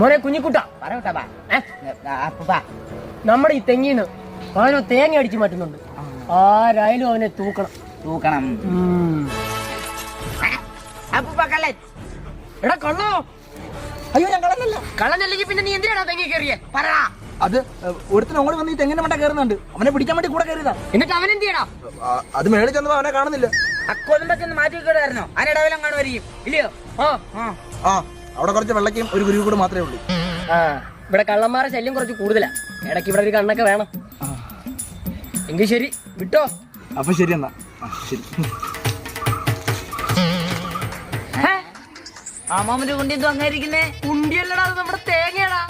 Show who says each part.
Speaker 1: മോനെ കുഞ്ഞിക്കുട്ട നമ്മുടെ ഈ തെങ്ങിന്ന് അവനോ തേങ്ങ അടിച്ചു മാറ്റുന്നുണ്ട്. ആരായാലും അവനെ തൂക്കണം. എടാ കള്ളോ?
Speaker 2: അയ്യോ ഞാൻ കളഞ്ഞല്ല.
Speaker 1: കള്ളനല്ലെങ്കിൽ പിന്നെ നീ എന്തിനാണ് തെങ്ങി കയറിയേ? പറ.
Speaker 2: അത് ഒരുത്തിന് അങ്ങോട്ട് വന്ന് ഈ തെങ്ങിന്റെ മണ്ട കയറുന്നുണ്ട്. അവനെ പിടിക്കാൻ വേണ്ടി കൂടെ കയറിയതാ.
Speaker 1: എന്നിട്ട് അവൻ എന്ത് ചെയ്യടാ?
Speaker 2: അത് മേളിൽ ചെന്നപ്പോ അവനെ കാണുന്നില്ല.
Speaker 3: അക്കോലമ്പൊക്കെ മാറ്റി വെക്കായിരുന്നോ? അതിനിടവിലും കാണുമായിരിക്കും ഇല്ലയോ?
Speaker 2: അവിടെ കുറച്ച് വെള്ളക്കും ഒരു കുരുവി കൂടെ മാത്രമേ ഉള്ളൂ.
Speaker 1: ഇവിടെ കള്ളന്മാരെ ശല്യം കുറച്ച് കൂടുതലാ. ഇടയ്ക്ക് ഇവിടെ ഒരു കണ്ണൊക്കെ വേണം. എങ്കിൽ ശരി, വിട്ടോ.
Speaker 2: അപ്പൊ ശരി എന്നാ. ശരി.
Speaker 3: അമ്മാമന്റെ കുണ്ടി എന്തോ അങ്ങായിരിക്കുന്നേ?
Speaker 1: കുണ്ടിയല്ലടാ, അത് നമ്മുടെ തേങ്ങയാടാ.